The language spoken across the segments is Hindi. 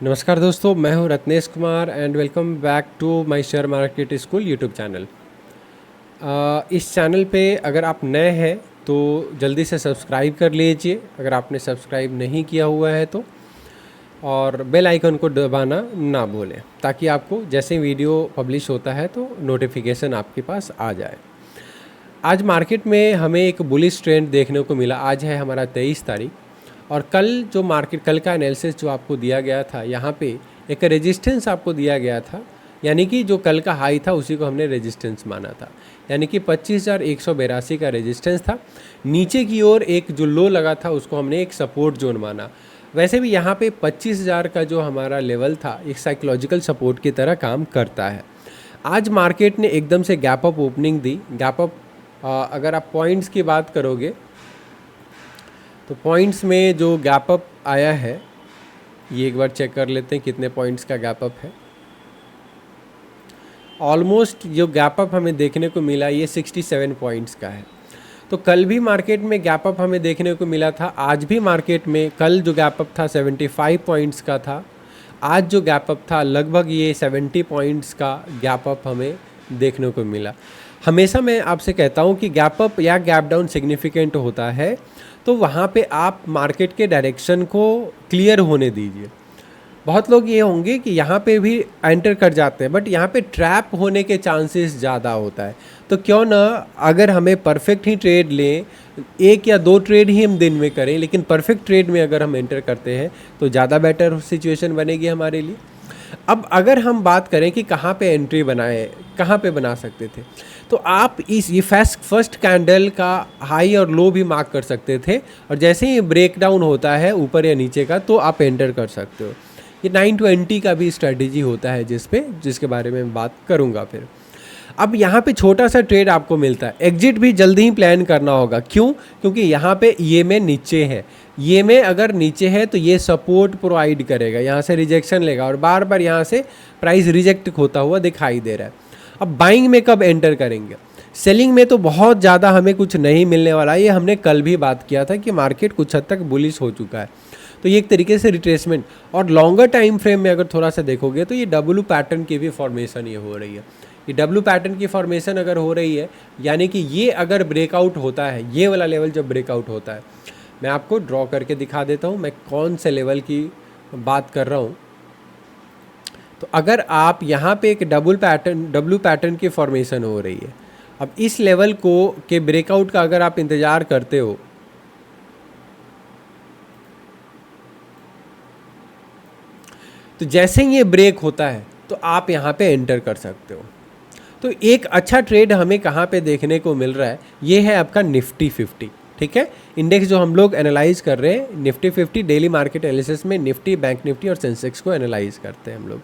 नमस्कार दोस्तों, मैं हूं Ratnesh Kumar and welcome back to my share market school YouTube channel. इस चैनल पे अगर आप नए हैं तो जल्दी से सब्सक्राइब कर लीजिए अगर आपने सब्सक्राइब नहीं किया हुआ है तो, और बेल आइकन को दबाना ना भूलें ताकि आपको जैसे वीडियो पब्लिश होता है तो नोटिफिकेशन आपके पास आ जाए। आज मार्केट में हमें एक बुलिश ट्रेंड देखने को मिला। आज है हमारा 23 तारीख और कल का एनालिसिस जो आपको दिया गया था, यहाँ पे एक रेजिस्टेंस आपको दिया गया था, यानी कि जो कल का हाई था उसी को हमने रेजिस्टेंस माना था, यानी कि 25,182 का रेजिस्टेंस था। नीचे की ओर एक जो लो लगा था उसको हमने एक सपोर्ट जोन माना। वैसे भी यहाँ पे 25,000 का जो हमारा लेवल था एक साइकोलॉजिकल सपोर्ट की तरह काम करता है। आज मार्केट ने एकदम से गैप अप ओपनिंग दी। गैप अप अगर आप पॉइंट्स की बात करोगे तो पॉइंट्स में जो गैप अप आया है, ये एक बार चेक कर लेते हैं कितने पॉइंट्स का गैप अप है। ऑलमोस्ट जो गैप अप हमें देखने को मिला ये 67 पॉइंट्स का है। तो कल भी मार्केट में गैप अप हमें देखने को मिला था, आज भी मार्केट में कल जो गैप अप था 75 पॉइंट्स का था। आज जो गैप अप था लगभग ये 70 पॉइंट्स का गैप अप हमें देखने को मिला। हमेशा मैं आपसे कहता हूँ कि गैप अप या गैप डाउन सिग्निफिकेंट होता है तो वहाँ पे आप मार्केट के डायरेक्शन को क्लियर होने दीजिए। बहुत लोग ये होंगे कि यहाँ पे भी एंटर कर जाते हैं बट यहाँ पे ट्रैप होने के चांसेस ज़्यादा होता है। तो क्यों ना अगर हमें परफेक्ट ही ट्रेड लें, एक या दो ट्रेड ही हम दिन में करें, लेकिन परफेक्ट ट्रेड में अगर हम एंटर करते हैं तो ज़्यादा बेटर सिचुएशन बनेगी हमारे लिए। अब अगर हम बात करें कि कहाँ पे एंट्री बनाए, कहाँ पे बना सकते थे, तो आप ये फर्स्ट कैंडल का हाई और लो भी मार्क कर सकते थे और जैसे ही ब्रेक डाउन होता है ऊपर या नीचे का तो आप एंटर कर सकते हो। ये 920 का भी स्ट्रेटजी होता है जिसके बारे में बात करूँगा फिर। अब यहाँ पे छोटा सा ट्रेड आपको मिलता है, एग्जिट भी जल्दी ही प्लान करना होगा। क्यों? क्योंकि यहाँ पे ये में नीचे है, ये में अगर नीचे है तो ये सपोर्ट प्रोवाइड करेगा, यहाँ से रिजेक्शन लेगा और बार बार यहाँ से प्राइस रिजेक्ट होता हुआ दिखाई दे रहा है। अब बाइंग में कब एंटर करेंगे? सेलिंग में तो बहुत ज़्यादा हमें कुछ नहीं मिलने वाला है। ये हमने कल भी बात किया था कि मार्केट कुछ हद तक बुलिश हो चुका है, तो ये एक तरीके से रिट्रेसमेंट। और लॉन्गर टाइम फ्रेम में अगर थोड़ा सा देखोगे तो ये डब्ल्यू पैटर्न की भी फॉर्मेशन ये हो रही है। ये डब्ल्यू पैटर्न की फॉर्मेशन अगर हो रही है, यानी कि ये अगर ब्रेकआउट होता है, ये वाला लेवल जब ब्रेकआउट होता है, मैं आपको ड्रॉ करके दिखा देता हूँ मैं कौन से लेवल की बात कर रहा हूँ। तो अगर आप यहाँ पे एक डब्ल्यू पैटर्न की फॉर्मेशन हो रही है, अब इस लेवल के ब्रेकआउट का अगर आप इंतज़ार करते हो तो जैसे ही ये ब्रेक होता है तो आप यहाँ पे एंटर कर सकते हो। तो एक अच्छा ट्रेड हमें कहाँ पे देखने को मिल रहा है, ये है आपका निफ्टी 50। ठीक है, इंडेक्स जो हम लोग एनालाइज कर रहे हैं निफ्टी 50, डेली मार्केट एनालिसिस में निफ्टी, बैंक निफ्टी और सेंसेक्स को एनालाइज करते हैं हम लोग।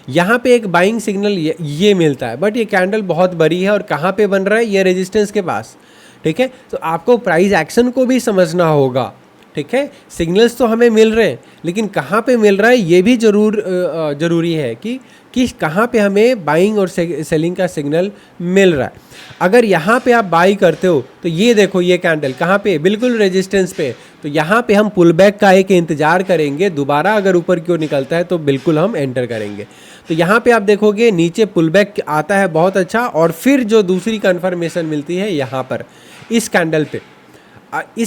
यहाँ पे एक बाइंग सिग्नल ये मिलता है बट ये कैंडल बहुत बड़ी है और कहाँ पे बन रहा है, ये रेजिस्टेंस के पास। ठीक है, तो आपको प्राइस एक्शन को भी समझना होगा। ठीक है, सिग्नल्स तो हमें मिल रहे हैं लेकिन कहाँ पे मिल रहा है ये भी ज़रूरी है कि कहाँ पे हमें बाइंग और सेलिंग का सिग्नल मिल रहा है। अगर यहाँ पे आप बाई करते हो तो ये देखो, ये कैंडल कहाँ पे, बिल्कुल रेजिस्टेंस पे। तो यहाँ पे हम पुल बैक का एक इंतज़ार करेंगे, दोबारा अगर ऊपर की ओर निकलता है तो बिल्कुल हम एंटर करेंगे। तो यहाँ पे आप देखोगे नीचे पुल बैक आता है बहुत अच्छा, और फिर जो दूसरी कन्फर्मेशन मिलती है यहाँ पर इस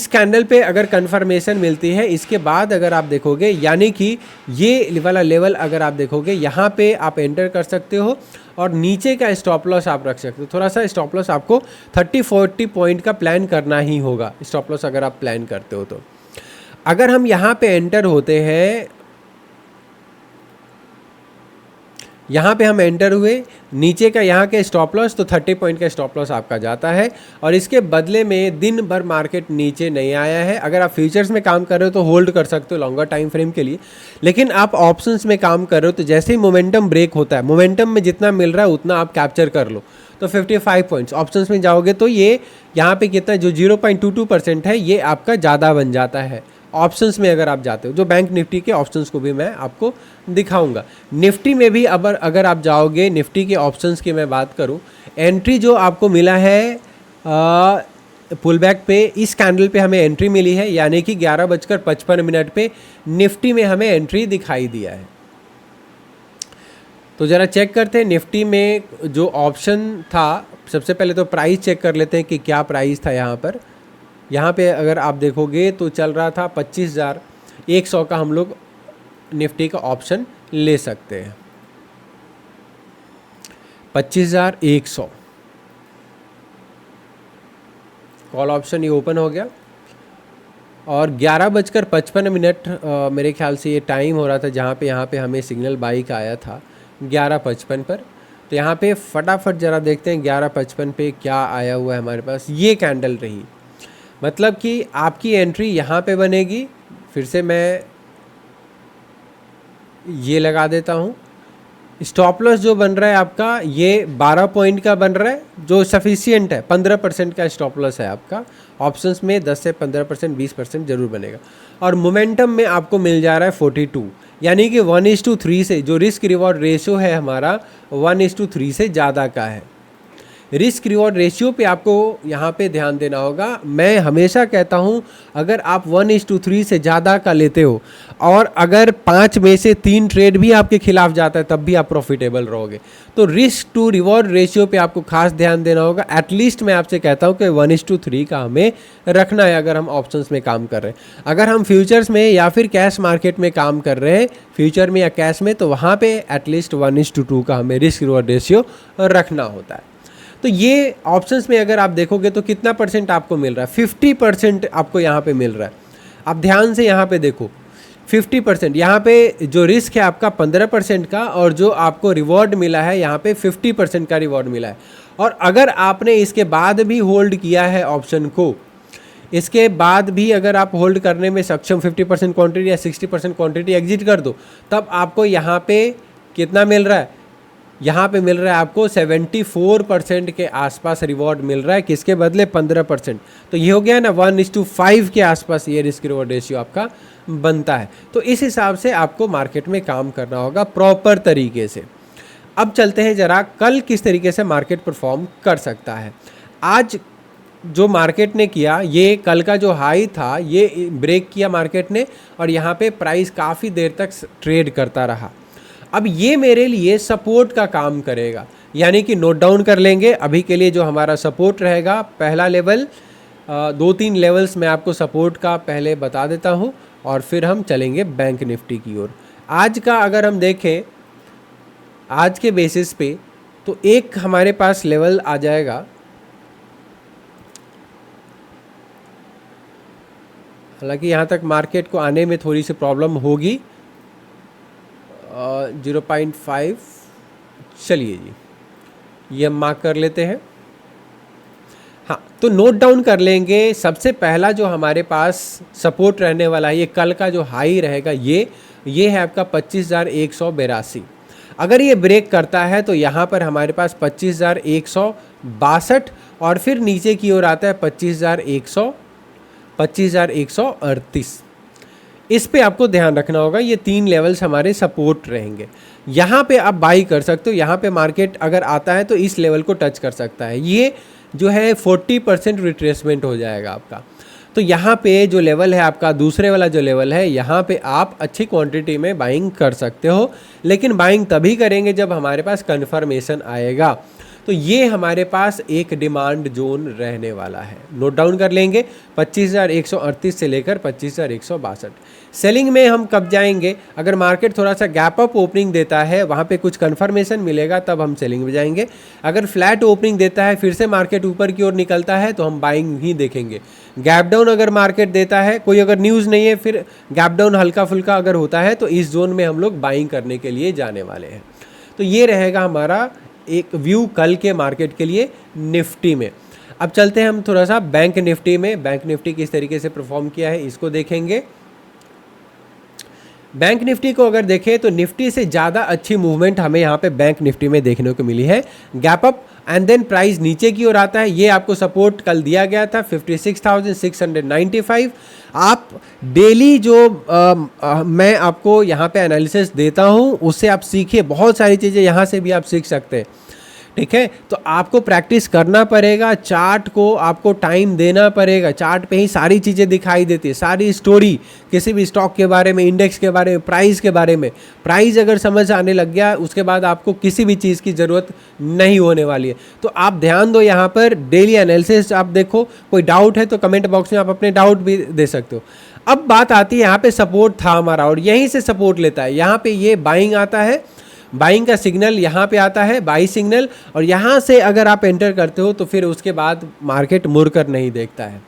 कैंडल पे अगर कंफर्मेशन मिलती है, इसके बाद अगर आप देखोगे, यानी कि ये वाला लेवल अगर आप देखोगे यहाँ पे आप एंटर कर सकते हो और नीचे का स्टॉप लॉस आप रख सकते हो। थोड़ा सा स्टॉप लॉस आपको 30-40 पॉइंट का प्लान करना ही होगा, स्टॉप लॉस अगर आप प्लान करते हो तो। अगर हम यहाँ पे एंटर होते हैं, यहाँ पे हम एंटर हुए, नीचे का यहाँ के स्टॉप लॉस तो 30 पॉइंट का स्टॉप लॉस आपका जाता है और इसके बदले में दिन भर मार्केट नीचे नहीं आया है। अगर आप फ्यूचर्स में काम कर रहे हो तो होल्ड कर सकते हो लॉन्गर टाइम फ्रेम के लिए, लेकिन आप ऑप्शंस में काम कर रहे हो तो जैसे ही मोमेंटम ब्रेक होता है, मोमेंटम में जितना मिल रहा है उतना आप कैप्चर कर लो। तो 55 पॉइंट्स ऑप्शंस में जाओगे तो ये यहाँ पे कितना, जो 0.22% है, ये आपका ज़्यादा बन जाता है ऑप्शंस में अगर आप जाते हो। जो बैंक निफ्टी के ऑप्शंस को भी मैं आपको दिखाऊंगा। निफ्टी में भी अगर आप जाओगे, निफ्टी के ऑप्शंस की मैं बात करूं, एंट्री जो आपको मिला है पुल बैक पे, इस कैंडल पे हमें एंट्री मिली है, यानी कि 11:55 पे निफ्टी में हमें एंट्री दिखाई दिया है। तो ज़रा चेक करते हैं निफ्टी में जो ऑप्शन था। सबसे पहले तो प्राइस चेक कर लेते हैं कि क्या प्राइस था यहाँ पर। यहाँ पे अगर आप देखोगे तो चल रहा था 25,100 का हम लोग निफ्टी का ऑप्शन ले सकते हैं। 25,100 कॉल ऑप्शन ये ओपन हो गया और 11:55 मेरे ख्याल से ये टाइम हो रहा था जहाँ पे यहाँ पे हमें सिग्नल बाई का आया था 11:55 पर। तो यहाँ पे फटाफट ज़रा देखते हैं 11:55 पे क्या आया हुआ है हमारे पास। ये कैंडल रही, मतलब कि आपकी एंट्री यहाँ पे बनेगी। फिर से मैं ये लगा देता हूँ। स्टॉप लॉस जो बन रहा है आपका ये 12 पॉइंट का बन रहा है, जो सफिशियंट है। 15% का स्टॉप लॉस है आपका। ऑप्शंस में 10 से 15%, 20% जरूर बनेगा। और मोमेंटम में आपको मिल जा रहा है 42, यानी कि 1:3 से जो रिस्क रिवॉर्ड रेशियो है हमारा 1:3 से ज़्यादा का है। रिस्क रिवॉर्ड रेशियो पे आपको यहाँ पे ध्यान देना होगा। मैं हमेशा कहता हूँ अगर आप 1:3 से ज़्यादा का लेते हो और अगर 5 में से 3 ट्रेड भी आपके खिलाफ जाता है तब भी आप प्रॉफिटेबल रहोगे। तो रिस्क टू रिवॉर्ड रेशियो पे आपको खास ध्यान देना होगा। एटलीस्ट मैं आपसे कहता हूँ कि 1:3 का हमें रखना है अगर हम ऑप्शंस में काम कर रहे हैं। अगर हम फ्यूचर्स में या फिर कैश मार्केट में काम कर रहे हैं, फ्यूचर में या कैश में, तो वहाँ पे एटलीस्ट 1:2 का हमें रिस्क रिवॉर्ड रेशियो रखना होता है। तो ये ऑप्शंस में अगर आप देखोगे तो कितना परसेंट आपको मिल रहा है? 50% आपको यहाँ पे मिल रहा है। आप ध्यान से यहाँ पे देखो, 50%। यहाँ पे जो रिस्क है आपका 15% का और जो आपको रिवॉर्ड मिला है यहाँ पे 50% का रिवॉर्ड मिला है। और अगर आपने इसके बाद भी होल्ड किया है ऑप्शन को, इसके बाद भी अगर आप होल्ड करने में सक्षम 50% क्वांटिटी या 60% क्वांटिटी एग्जिट कर दो, तब आपको यहाँ पे कितना मिल रहा है? यहाँ पे मिल रहा है आपको 74% के आसपास रिवॉर्ड मिल रहा है। किसके बदले? 15%। तो ये हो गया ना 1:5 के आसपास ये रिस्क रिवॉर्ड रेशियो आपका बनता है। तो इस हिसाब से आपको मार्केट में काम करना होगा प्रॉपर तरीके से। अब चलते हैं ज़रा कल किस तरीके से मार्केट परफॉर्म कर सकता है। आज जो मार्केट ने किया, ये कल का जो हाई था ये ब्रेक किया मार्केट ने और यहाँ पे प्राइस काफ़ी देर तक ट्रेड करता रहा। अब ये मेरे लिए सपोर्ट का काम करेगा, यानी कि नोट डाउन कर लेंगे अभी के लिए। जो हमारा सपोर्ट रहेगा, पहला लेवल, 2-3 लेवल्स मैं आपको सपोर्ट का पहले बता देता हूँ और फिर हम चलेंगे बैंक निफ्टी की ओर। आज का अगर हम देखें आज के बेसिस पे, तो एक हमारे पास लेवल आ जाएगा, हालांकि यहाँ तक मार्केट को आने में थोड़ी सी प्रॉब्लम होगी। 0.5, चलिए जी ये हम मार्क कर लेते हैं। हाँ, तो नोट डाउन कर लेंगे। सबसे पहला जो हमारे पास सपोर्ट रहने वाला है, ये कल का जो हाई रहेगा, ये है आपका 25,182। अगर ये ब्रेक करता है तो यहाँ पर हमारे पास 25,162 और फिर नीचे की ओर आता है 25,138। इस पे आपको ध्यान रखना होगा। ये 3 लेवल्स हमारे सपोर्ट रहेंगे। यहाँ पे आप बाई कर सकते हो। यहाँ पे मार्केट अगर आता है तो इस लेवल को टच कर सकता है। ये जो है 40% रिट्रेसमेंट हो जाएगा आपका। तो यहाँ पे जो लेवल है आपका, दूसरे वाला जो लेवल है, यहाँ पे आप अच्छी क्वांटिटी में बाइंग कर सकते हो, लेकिन बाइंग तभी करेंगे जब हमारे पास कन्फर्मेशन आएगा। तो ये हमारे पास एक डिमांड जोन रहने वाला है। नोट डाउन कर लेंगे 25,138 से लेकर 25,162। सेलिंग में हम कब जाएंगे? अगर मार्केट थोड़ा सा गैप अप ओपनिंग देता है, वहाँ पे कुछ कन्फर्मेशन मिलेगा, तब हम सेलिंग में जाएंगे। अगर फ्लैट ओपनिंग देता है, फिर से मार्केट ऊपर की ओर निकलता है, तो हम बाइंग ही देखेंगे। गैप डाउन अगर मार्केट देता है, कोई अगर न्यूज़ नहीं है, फिर गैप डाउन हल्का फुल्का अगर होता है, तो इस जोन में हम लोग बाइंग करने के लिए जाने वाले हैं। तो ये रहेगा हमारा एक व्यू कल के मार्केट के लिए निफ्टी में। अब चलते हैं हम थोड़ा सा बैंक निफ्टी में। बैंक निफ्टी किस तरीके से परफॉर्म किया है इसको देखेंगे। बैंक निफ्टी को अगर देखें तो निफ्टी से ज़्यादा अच्छी मूवमेंट हमें यहाँ पे बैंक निफ्टी में देखने को मिली है। Gap up and then price नीचे की ओर आता है। ये आपको सपोर्ट कल दिया गया था 56,695। आप डेली जो मैं आपको यहाँ पे एनालिसिस देता हूँ उससे आप सीखिए, बहुत सारी चीज़ें यहाँ से भी आप सीख सकते हैं। ठीक है। तो आपको प्रैक्टिस करना पड़ेगा, चार्ट को आपको टाइम देना पड़ेगा, चार्ट पे ही सारी चीज़ें दिखाई देती है, सारी स्टोरी किसी भी स्टॉक के बारे में, इंडेक्स के बारे में, प्राइस के बारे में। प्राइस अगर समझ आने लग गया उसके बाद आपको किसी भी चीज़ की ज़रूरत नहीं होने वाली है। तो आप ध्यान दो यहाँ पर, डेली एनालिसिस आप देखो। कोई डाउट है तो कमेंट बॉक्स में आप अपने डाउट भी दे सकते हो। अब बात आती है, यहाँ पे सपोर्ट था हमारा और यहीं से सपोर्ट लेता है, यहाँ पे ये बाइंग आता है, बाइंग का सिग्नल यहाँ पे आता है, बाई सिग्नल, और यहाँ से अगर आप एंटर करते हो तो फिर उसके बाद मार्केट मुड़कर नहीं देखता है।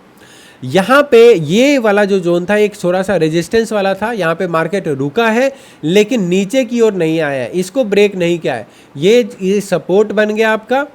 यहाँ पे ये वाला जो जोन था एक थोड़ा सा रेजिस्टेंस वाला था, यहाँ पे मार्केट रुका है लेकिन नीचे की ओर नहीं आया है, इसको ब्रेक नहीं किया है। ये सपोर्ट बन गया आपका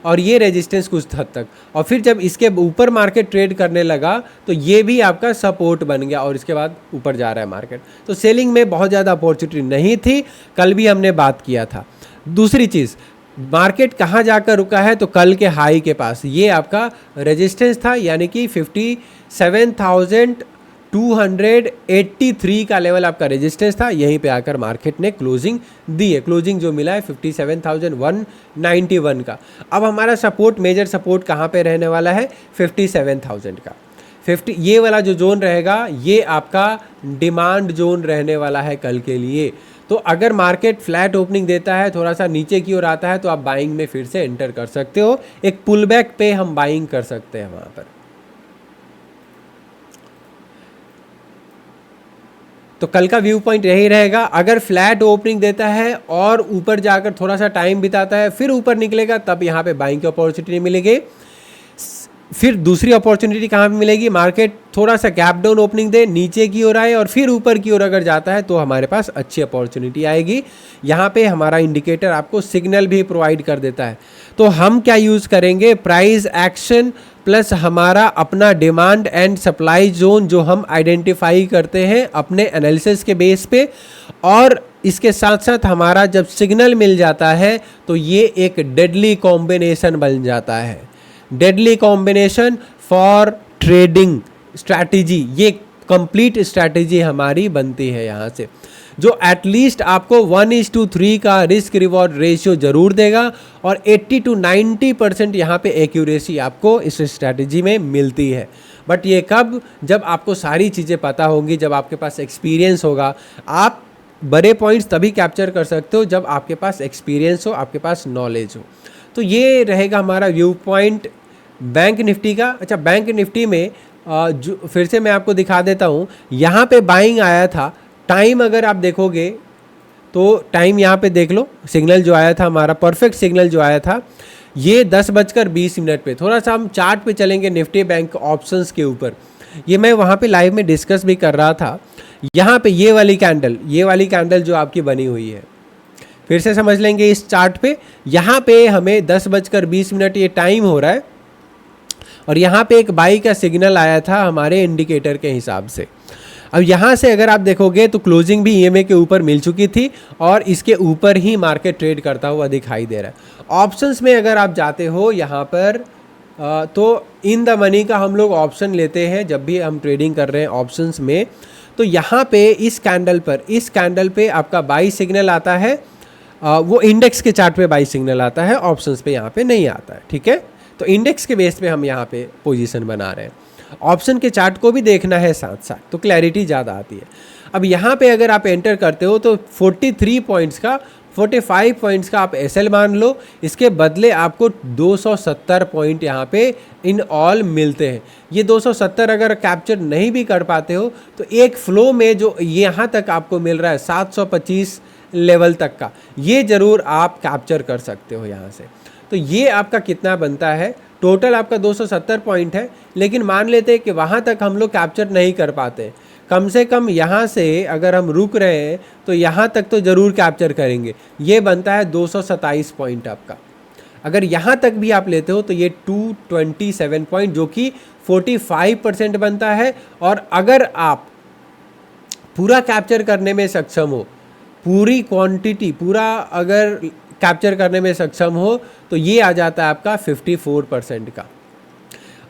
और ये रेजिस्टेंस कुछ हद तक, और फिर जब इसके ऊपर मार्केट ट्रेड करने लगा तो ये भी आपका सपोर्ट बन गया और इसके बाद ऊपर जा रहा है मार्केट। तो सेलिंग में बहुत ज़्यादा अपॉर्चुनिटी नहीं थी, कल भी हमने बात किया था। दूसरी चीज़, मार्केट कहाँ जाकर रुका है, तो कल के हाई के पास, ये आपका रेजिस्टेंस था, यानी कि 57,283 का लेवल आपका रेजिस्टेंस था। यहीं पे आकर मार्केट ने क्लोजिंग दी है, क्लोजिंग जो मिला है 57,191 का। अब हमारा सपोर्ट, मेजर सपोर्ट कहाँ पे रहने वाला है, 57,000 का। 50 ये वाला जो जोन रहेगा ये आपका डिमांड जोन रहने वाला है कल के लिए। तो अगर मार्केट फ्लैट ओपनिंग देता है, थोड़ा सा नीचे की ओर आता है, तो आप बाइंग में फिर से एंटर कर सकते हो। एक पुल बैक पे हम बाइंग कर सकते हैं वहाँ पर। तो कल का व्यू पॉइंट यही रहेगा, अगर फ्लैट ओपनिंग देता है और ऊपर जाकर थोड़ा सा टाइम बिताता है फिर ऊपर निकलेगा, तब यहाँ पे बाइंग की अपॉर्चुनिटी मिलेगी। फिर दूसरी अपॉर्चुनिटी कहाँ पे मिलेगी, मार्केट थोड़ा सा गैप डाउन ओपनिंग दे, नीचे की ओर आए और फिर ऊपर की ओर अगर जाता है तो हमारे पास अच्छी अपॉर्चुनिटी आएगी। यहाँ पे हमारा इंडिकेटर आपको सिग्नल भी प्रोवाइड कर देता है। तो हम क्या यूज़ करेंगे, प्राइस एक्शन प्लस हमारा अपना डिमांड एंड सप्लाई जोन जो हम आइडेंटिफाई करते हैं अपने एनालिसिस के बेस पे, और इसके साथ साथ हमारा जब सिग्नल मिल जाता है तो ये एक डेडली कॉम्बिनेशन बन जाता है। Deadly combination for trading strategy, ये कंप्लीट स्ट्रैटेजी हमारी बनती है यहाँ से, जो एटलीस्ट आपको 1:3 का रिस्क रिवॉर्ड रेशियो जरूर देगा और 80 to 90% यहाँ पे एक्यूरेसी आपको इस स्ट्रैटेजी में मिलती है। बट ये कब, जब आपको सारी चीज़ें पता होंगी, जब आपके पास एक्सपीरियंस होगा। आप बड़े पॉइंट्स तभी कैप्चर कर सकते हो जब आपके पास एक्सपीरियंस हो, आपके पास नॉलेज हो। तो ये रहेगा हमारा व्यू पॉइंट बैंक निफ्टी का। अच्छा, बैंक निफ्टी में जो फिर से मैं आपको दिखा देता हूँ, यहाँ पे बाइंग आया था। टाइम अगर आप देखोगे तो टाइम यहाँ पे देख लो, सिग्नल जो आया था हमारा, परफेक्ट सिग्नल जो आया था ये 10:20 पे। थोड़ा सा हम चार्ट पे चलेंगे निफ्टी बैंक ऑप्शंस के ऊपर, ये मैं वहाँ पे लाइव में डिस्कस भी कर रहा था। यहाँ पे ये वाली कैंडल जो आपकी बनी हुई है, फिर से समझ लेंगे इस चार्ट पे। यहाँ पे हमें 10:20 ये टाइम हो रहा है और यहाँ पे एक बाई का सिग्नल आया था हमारे इंडिकेटर के हिसाब से। अब यहाँ से अगर आप देखोगे तो क्लोजिंग भी ईएमए के ऊपर मिल चुकी थी और इसके ऊपर ही मार्केट ट्रेड करता हुआ दिखाई दे रहा है। ऑप्शंस में अगर आप जाते हो यहाँ पर तो इन द मनी का हम लोग ऑप्शन लेते हैं जब भी हम ट्रेडिंग कर रहे हैं ऑप्शंस में। तो यहाँ पे इस कैंडल पे आपका बाई सिग्नल आता है, वो इंडेक्स के चार्ट पे बाई सिग्नल आता है, ऑप्शंस पे यहाँ पे नहीं आता है। ठीक है, तो इंडेक्स के बेस पे हम यहाँ पे पोजीशन बना रहे हैं, ऑप्शन के चार्ट को भी देखना है साथ साथ, तो क्लैरिटी ज़्यादा आती है। अब यहाँ पे अगर आप एंटर करते हो तो 45 पॉइंट्स का आप एसएल मान लो, इसके बदले आपको 270 पॉइंट यहाँ पे इन ऑल मिलते हैं। ये 270 अगर कैप्चर नहीं भी कर पाते हो तो एक फ्लो में जो यहाँ तक आपको मिल रहा है 725 लेवल तक का, ये ज़रूर आप कैप्चर कर सकते हो यहाँ से। तो ये आपका कितना बनता है, टोटल आपका 270 पॉइंट है, लेकिन मान लेते हैं कि वहाँ तक हम लोग कैप्चर नहीं कर पाते, कम से कम यहाँ से अगर हम रुक रहे हैं तो यहाँ तक तो ज़रूर कैप्चर करेंगे। ये बनता है 227 पॉइंट आपका। अगर यहाँ तक भी आप लेते हो तो ये 227 पॉइंट, जो कि 45% बनता है। और अगर आप पूरा कैप्चर करने में सक्षम हो, पूरी क्वांटिटी पूरा अगर कैप्चर करने में सक्षम हो, तो ये आ जाता है आपका 54% का।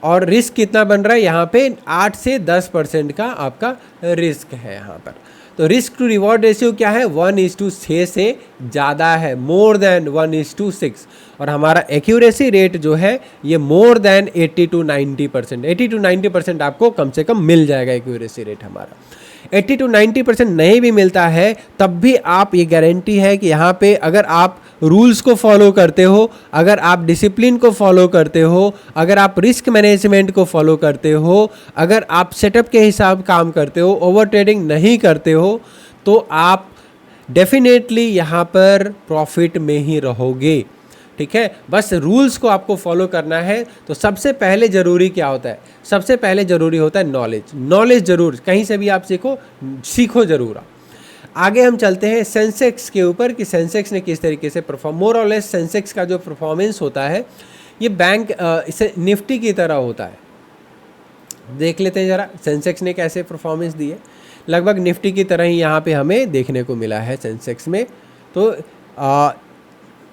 और रिस्क कितना बन रहा है यहाँ पे, 8 से 10% का आपका रिस्क है यहाँ पर। तो रिस्क टू रिवॉर्ड रेशियो क्या है, 1:6 से ज़्यादा है, मोर देन 1:6। और हमारा एक्यूरेसी रेट जो है ये मोर देन 80 to 90%, 80 to 90% आपको कम से कम मिल जाएगा एक्यूरेसी रेट हमारा। 80 to 90% नहीं भी मिलता है तब भी आप, ये गारंटी है कि यहाँ पे अगर आप रूल्स को फॉलो करते हो, अगर आप डिसिप्लिन को फॉलो करते हो, अगर आप रिस्क मैनेजमेंट को फॉलो करते हो, अगर आप सेटअप के हिसाब काम करते हो, ओवर ट्रेडिंग नहीं करते हो, तो आप डेफिनेटली यहाँ पर प्रॉफिट में ही रहोगे। ठीक है, बस रूल्स को आपको फॉलो करना है। तो सबसे पहले ज़रूरी क्या होता है, सबसे पहले ज़रूरी होता है नॉलेज। नॉलेज ज़रूर कहीं से भी आप सीखो ज़रूर। आगे हम चलते हैं सेंसेक्स के ऊपर कि सेंसेक्स ने किस तरीके से परफॉर्म, मोर और लेस सेंसेक्स का जो परफॉर्मेंस होता है ये बैंक इसे निफ्टी की तरह होता है। देख लेते हैं ज़रा सेंसेक्स ने कैसे परफॉर्मेंस दी है। लगभग निफ्टी की तरह ही यहाँ पे हमें देखने को मिला है सेंसेक्स में। तो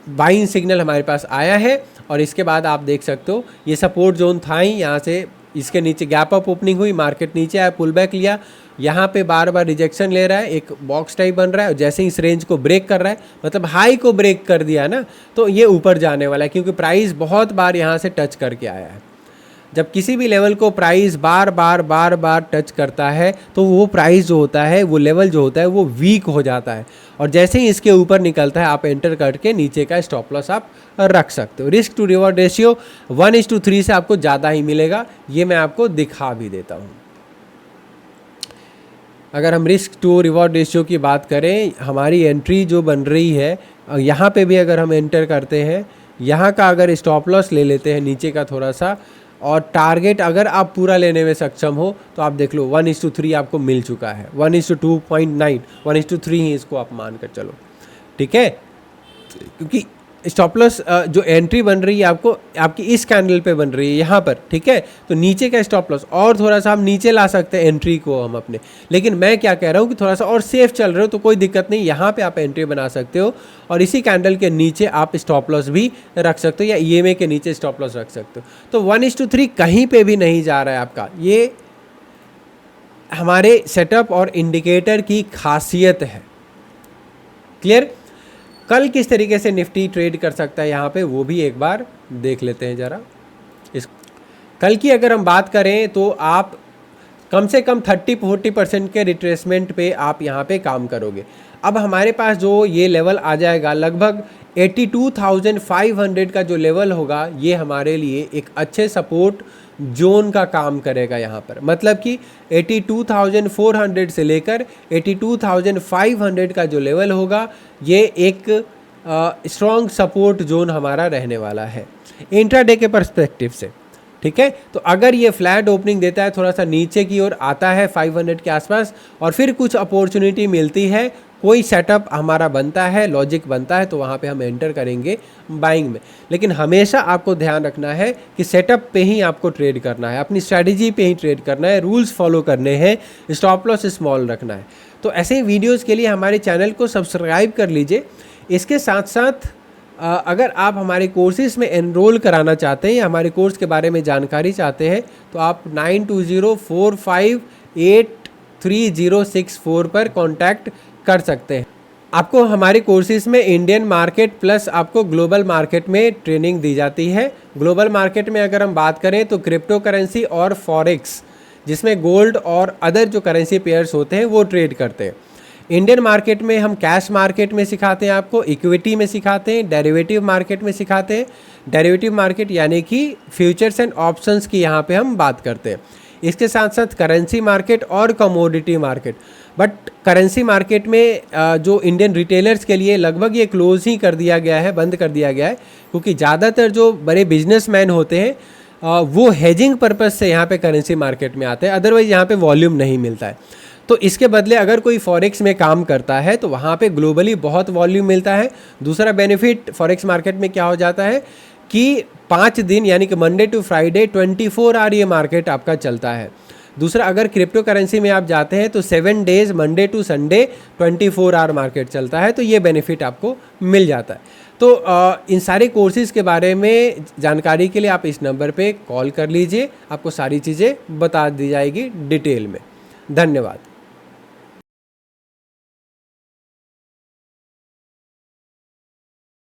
बाइंग सिग्नल हमारे पास आया है और इसके बाद आप देख सकते हो ये सपोर्ट जोन था ही, यहाँ से इसके नीचे गैप अप ओपनिंग हुई, मार्केट नीचे आया, पुल बैक लिया, यहाँ पे बार बार रिजेक्शन ले रहा है, एक बॉक्स टाइप बन रहा है और जैसे ही इस रेंज को ब्रेक कर रहा है, मतलब हाई को ब्रेक कर दिया ना, तो ये ऊपर जाने वाला है क्योंकि प्राइस बहुत बार यहाँ से टच करके आया है। जब किसी भी लेवल को प्राइस बार बार टच करता है तो वो प्राइस जो होता है, वो लेवल जो होता है वो वीक हो जाता है और जैसे ही इसके ऊपर निकलता है आप एंटर करके नीचे का स्टॉप लॉस आप रख सकते हो। रिस्क टू रिवॉर्ड रेशियो 1:3 से आपको ज़्यादा ही मिलेगा, ये मैं आपको दिखा भी देता हूँ। अगर हम रिस्क टू रिवॉर्ड रेशियो की बात करें, हमारी एंट्री जो बन रही है यहाँ पे भी अगर हम एंटर करते हैं, यहाँ का अगर स्टॉप लॉस ले लेते हैं नीचे का थोड़ा सा, और टारगेट अगर आप पूरा लेने में सक्षम हो तो आप देख लो 1:3 आपको मिल चुका है, 1:2.9, 1:3 ही इसको आप मान कर चलो। ठीक है, क्योंकि स्टॉप लॉस जो एंट्री बन रही है आपको, आपकी इस कैंडल पे बन रही है यहाँ पर। ठीक है, तो नीचे का स्टॉप लॉस और थोड़ा सा हम नीचे ला सकते हैं एंट्री को हम अपने, लेकिन मैं क्या कह रहा हूँ कि थोड़ा सा और सेफ चल रहे हो तो कोई दिक्कत नहीं, यहाँ पे आप एंट्री बना सकते हो और इसी कैंडल के नीचे आप स्टॉप लॉस भी रख सकते हो या EMA के नीचे स्टॉप लॉस रख सकते हो। तो 1:3 कहीं पे भी नहीं जा रहा है आपका, ये हमारे सेटअप और इंडिकेटर की खासियत है। क्लियर? कल किस तरीके से निफ्टी ट्रेड कर सकता है यहाँ पे, वो भी एक बार देख लेते हैं ज़रा। इस कल की अगर हम बात करें तो आप कम से कम 30-40% के रिट्रेसमेंट पे आप यहाँ पे काम करोगे। अब हमारे पास जो ये लेवल आ जाएगा लगभग 82,500 का जो लेवल होगा, ये हमारे लिए एक अच्छे सपोर्ट जोन का काम करेगा यहाँ पर। मतलब कि 82,400 से लेकर 82,500 का जो लेवल होगा, ये एक स्ट्रॉन्ग सपोर्ट जोन हमारा रहने वाला है इंट्राडे के पर्सपेक्टिव से। ठीक है, तो अगर ये फ्लैट ओपनिंग देता है, थोड़ा सा नीचे की ओर आता है 500 के आसपास और फिर कुछ अपॉर्चुनिटी मिलती है, कोई सेटअप हमारा बनता है, लॉजिक बनता है, तो वहाँ पे हम एंटर करेंगे बाइंग में। लेकिन हमेशा आपको ध्यान रखना है कि सेटअप पे ही आपको ट्रेड करना है, अपनी स्ट्रैटेजी पे ही ट्रेड करना है, रूल्स फॉलो करने हैं, स्टॉप लॉस स्मॉल रखना है। तो ऐसे ही वीडियोज़ के लिए हमारे चैनल को सब्सक्राइब कर लीजिए। इसके साथ साथ अगर आप हमारे कोर्सेज़ में एनरोल कराना चाहते हैं या हमारे कोर्स के बारे में जानकारी चाहते हैं तो आप 9204583064 पर कांटेक्ट कर सकते हैं। आपको हमारे कोर्सेज़ में इंडियन मार्केट प्लस आपको ग्लोबल मार्केट में ट्रेनिंग दी जाती है। ग्लोबल मार्केट में अगर हम बात करें तो क्रिप्टो करेंसी और फॉरेक्स, जिसमें गोल्ड और अदर जो करेंसी पेयर्स होते हैं वो ट्रेड करते हैं। इंडियन मार्केट में हम कैश मार्केट में सिखाते हैं, आपको इक्विटी में सिखाते हैं, डेरिवेटिव मार्केट में सिखाते हैं। डेरिवेटिव मार्केट यानी कि फ्यूचर्स एंड ऑप्शंस की यहाँ पे हम बात करते हैं। इसके साथ साथ करेंसी मार्केट और commodity market. But currency market में जो इंडियन रिटेलर्स के लिए लगभग ये क्लोज ही कर दिया गया है, बंद कर दिया गया है, क्योंकि ज़्यादातर जो बड़े बिजनेसमैन होते हैं वो हेजिंग पर्पस से यहाँ पे करेंसी मार्केट में आते हैं, अदरवाइज यहाँ पे वॉल्यूम नहीं मिलता है। तो इसके बदले अगर कोई फॉरेक्स में काम करता है तो वहाँ पे ग्लोबली बहुत वॉल्यूम मिलता है। दूसरा बेनिफिट फॉरेक्स मार्केट में क्या हो जाता है कि 5 दिन यानी कि मंडे टू फ्राइडे 24 आवर ये मार्केट आपका चलता है। दूसरा, अगर क्रिप्टो करेंसी में आप जाते हैं तो 7 days Monday to Sunday 24 hour market चलता है, तो ये बेनिफिट आपको मिल जाता है। तो इन सारे कोर्सेज़ के बारे में जानकारी के लिए आप इस नंबर पे कॉल कर लीजिए, आपको सारी चीज़ें बता दी जाएगी डिटेल में। धन्यवाद।